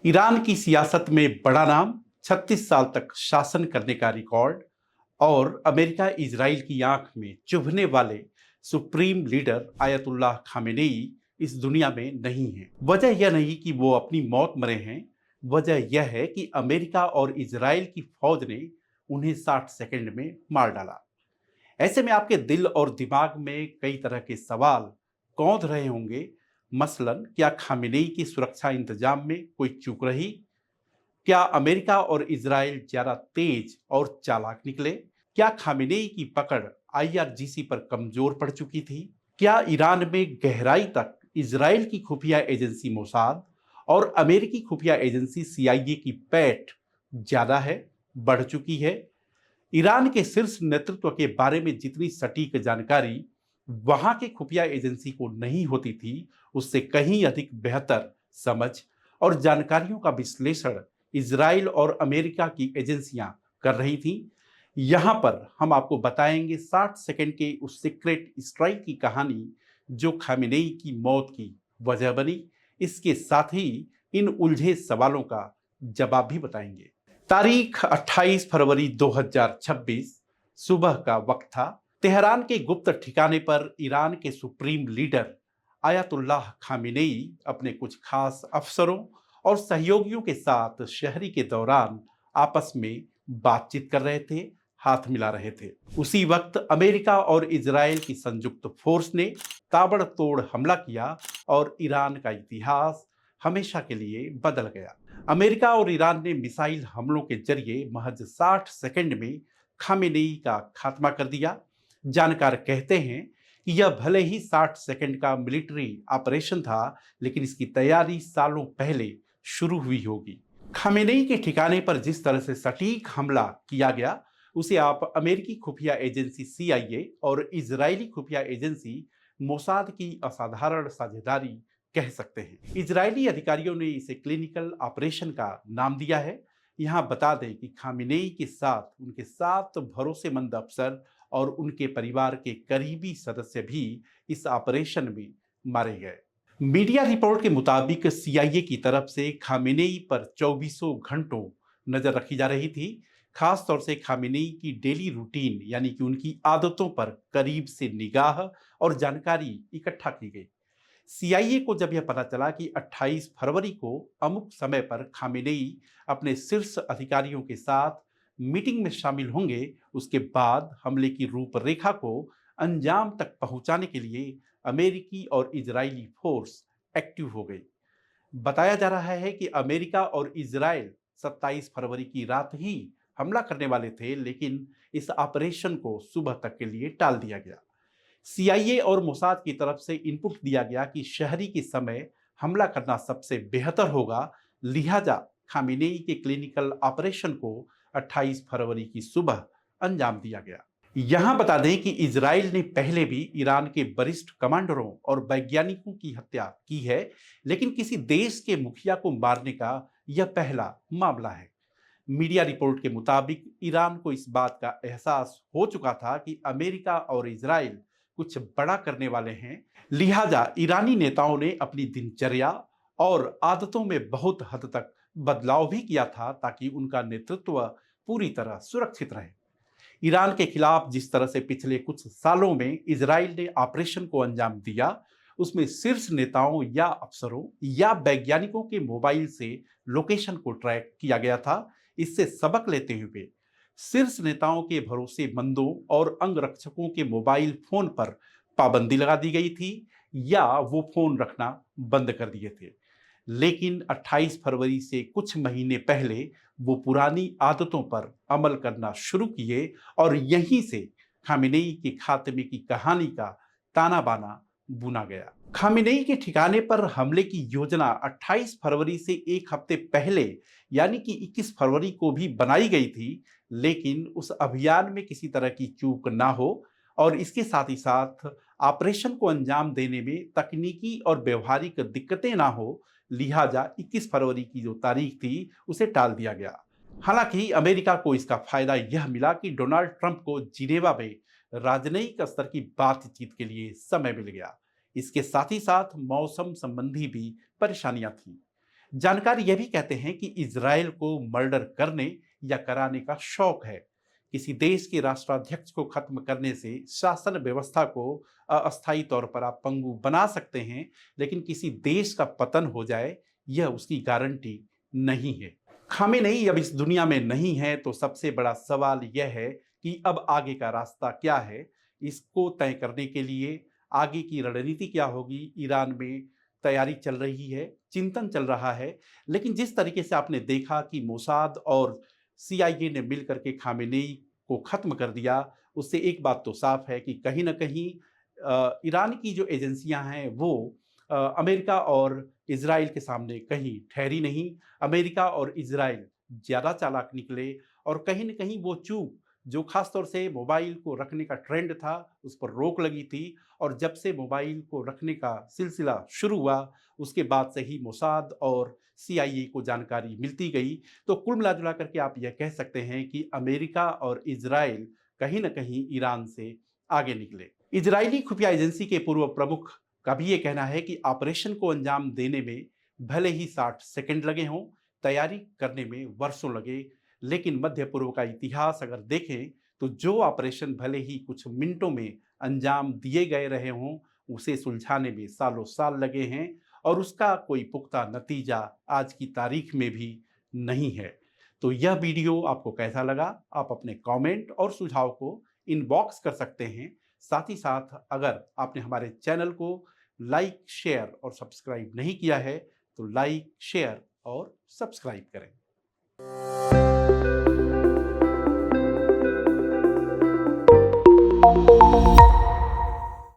Iran की सियासत में बड़ा नाम, 36 साल तक शासन करने का रिकॉर्ड और अमेरिका इजराइल की आंख में चुभने वाले सुप्रीम लीडर आयतुल्लाह खामेनेई इस दुनिया में नहीं है। वजह यह नहीं कि वो अपनी मौत मरे हैं, वजह यह है कि अमेरिका और इजराइल की फौज ने उन्हें 60 सेकंड में मार डाला। ऐसे में आपके दिल और दिमाग में कई तरह के सवाल कौंध रहे होंगे। मसलन, क्या खामेनेई की सुरक्षा इंतजाम में कोई चूक रही? क्या अमेरिका और इजराइल ज्यादा तेज और चालाक निकले? क्या खामेनेई की पकड़ आईआरजीसी पर कमजोर पड़ चुकी थी? क्या ईरान में गहराई तक इजराइल की खुफिया एजेंसी मोसाद और अमेरिकी खुफिया एजेंसी सीआईए की पैठ ज्यादा है, बढ़ चुकी है? ईरान के शीर्ष नेतृत्व के बारे में जितनी सटीक जानकारी वहां के खुफिया एजेंसी को नहीं होती थी, उससे कहीं अधिक बेहतर समझ और जानकारियों का विश्लेषण इजराइल और अमेरिका की एजेंसियां कर रही थी। यहां पर हम आपको बताएंगे 60 सेकंड के उस सीक्रेट स्ट्राइक की कहानी जो खामेनेई की मौत की वजह बनी। इसके साथ ही इन उलझे सवालों का जवाब भी बताएंगे। तारीख 28 फरवरी 2026 सुबह का वक्त था। तेहरान के गुप्त ठिकाने पर ईरान के सुप्रीम लीडर आयतुल्लाह खामेनेई अपने कुछ खास अफसरों और सहयोगियों के साथ शहरी के दौरान आपस में बातचीत कर रहे थे, हाथ मिला रहे थे। उसी वक्त अमेरिका और इजराइल की संयुक्त फोर्स ने ताबड़तोड़ हमला किया और ईरान का इतिहास हमेशा के लिए बदल गया। अमेरिका और ईरान ने मिसाइल हमलों के जरिए महज 60 सेकंड में खामेनेई का खात्मा कर दिया। जानकार कहते हैं कि यह भले ही 60 सेकंड का मिलिट्री ऑपरेशन था, लेकिन इसकी तैयारी सालों पहले शुरू हुई होगी। खामेनेई के ठिकाने पर जिस तरह से सटीक हमला किया गया, उसे आप अमेरिकी खुफिया एजेंसी सीआईए और इजरायली खुफिया एजेंसी मोसाद की असाधारण साझेदारी कह सकते हैं। इजरायली अधिकारियों ने इसे क्लिनिकल ऑपरेशन का नाम दिया है। यहां बता दें कि खामेनेई के साथ उनके 7 भरोसेमंद अफसर और उनके परिवार के करीबी सदस्य भी इस ऑपरेशन में मारे गए। मीडिया रिपोर्ट के मुताबिक सीआईए की तरफ से खामेनेई पर 24 घंटों नजर रखी जा रही थी। खास तौर से खामेनेई की डेली रूटीन यानी कि उनकी आदतों पर करीब से निगाह और जानकारी इकट्ठा की गई। सीआईए को जब यह पता चला कि 28 फरवरी को अमुक समय पर खामेनेई अपने शीर्ष अधिकारियों के साथ मीटिंग में शामिल होंगे, उसके बाद हमले की रूपरेखा को अंजाम तक पहुंचाने के लिए अमेरिकी और इजरायली फोर्स एक्टिव हो गई। बताया जा रहा है कि अमेरिका और इजराइल 27 फरवरी की रात ही हमला करने वाले थे, लेकिन इस ऑपरेशन को सुबह तक के लिए टाल दिया गया। सीआईए और मोसाद की तरफ से इनपुट दिया गया कि शहरी के समय हमला करना सबसे बेहतर होगा, लिहाजा खामेनेई के क्लिनिकल ऑपरेशन को 28 फरवरी की सुबह अंजाम दिया गया। यहां बता दें कि इजराइल ने पहले भी ईरान के वरिष्ठ कमांडरों और वैज्ञानिकों की हत्या की है, लेकिन किसी देश के मुखिया को मारने का यह पहला मामला है। मीडिया रिपोर्ट के मुताबिक ईरान को इस बात का एहसास हो चुका था कि अमेरिका और इजराइल कुछ बड़ा करने वाले हैं, लिहाजा ईरानी नेताओं ने अपनी दिनचर्या और आदतों में बहुत हद तक बदलाव भी किया था ताकि उनका नेतृत्व पूरी तरह सुरक्षित रहे। ईरान के खिलाफ जिस तरह से पिछले कुछ सालों में इजराइल ने ऑपरेशन को अंजाम दिया, उसमें शीर्ष नेताओं या अफसरों या वैज्ञानिकों के मोबाइल से लोकेशन को ट्रैक किया गया था। इससे सबक लेते हुए शीर्ष नेताओं के भरोसेमंदों और अंगरक्षकों के मोबाइल फोन पर पाबंदी लगा दी गई थी या वो फोन रखना बंद कर दिए थे। लेकिन 28 फरवरी से कुछ महीने पहले वो पुरानी आदतों पर अमल करना शुरू किए और यहीं से खामेनेई के खात्मे की कहानी का ताना बाना बुना गया। खामेनेई के ठिकाने पर हमले की योजना 28 फरवरी से एक हफ्ते पहले यानी कि 21 फरवरी को भी बनाई गई थी, लेकिन उस अभियान में किसी तरह की चूक ना हो और इसके साथ ही साथ ऑपरेशन को अंजाम देने में तकनीकी और व्यवहारिक दिक्कतें ना हो, लिहाजा 21 फरवरी की जो तारीख थी उसे टाल दिया गया। हालांकि अमेरिका को इसका फायदा यह मिला कि डोनाल्ड ट्रंप को जिनेवा में राजनयिक स्तर की बातचीत के लिए समय मिल गया। इसके साथ ही साथ मौसम संबंधी भी परेशानियां थी। जानकार यह भी कहते हैं कि इजराइल को मर्डर करने या कराने का शौक है। किसी देश के राष्ट्राध्यक्ष को खत्म करने से शासन व्यवस्था को अस्थायी तौर पर आप पंगु बना सकते हैं, लेकिन किसी देश का पतन हो जाए यह उसकी गारंटी नहीं है। खामेनेई अब इस दुनिया में नहीं है, तो सबसे बड़ा सवाल यह है कि अब आगे का रास्ता क्या है। इसको तय करने के लिए आगे की रणनीति क्या होगी, ईरान में तैयारी चल रही है, चिंतन चल रहा है। लेकिन जिस तरीके से आपने देखा कि मोसाद और सीआईए ने मिलकर के खामेनेई को खत्म कर दिया, उससे एक बात तो साफ है कि कहीं ना कहीं ईरान की जो एजेंसियां हैं वो अमेरिका और इजराइल के सामने कहीं ठहरी नहीं। अमेरिका और इजराइल ज़्यादा चालाक निकले और कहीं न कहीं वो चूक जो खासतौर से मोबाइल को रखने का ट्रेंड था, उस पर रोक लगी थी। और जब से मोबाइल को रखने का सिलसिला शुरू हुआ, उसके बाद से ही मोसाद और सीआईए को जानकारी मिलती गई। तो कुल मिला-जुला करके आप यह कह सकते हैं कि अमेरिका और इजराइल कहीं न कहीं ईरान से आगे निकले। इजरायली खुफिया एजेंसी के पूर्व प्रमुख का भी ये कहना है कि ऑपरेशन को अंजाम देने में भले ही 60 सेकंड लगे हों, तैयारी करने में वर्षों लगे, लेकिन मध्य पूर्व का इतिहास अगर देखें तो जो ऑपरेशन भले ही कुछ मिनटों में अंजाम दिए गए रहे हों, उसे सुलझाने में सालों साल लगे हैं और उसका कोई पुख्ता नतीजा आज की तारीख में भी नहीं है। तो यह वीडियो आपको कैसा लगा? आप अपने कमेंट और सुझाव को इनबॉक्स कर सकते हैं। साथ ही साथ अगर आपने हमारे चैनल को लाइक, शेयर और सब्सक्राइब नहीं किया है, तो लाइक, शेयर और सब्सक्राइब करें।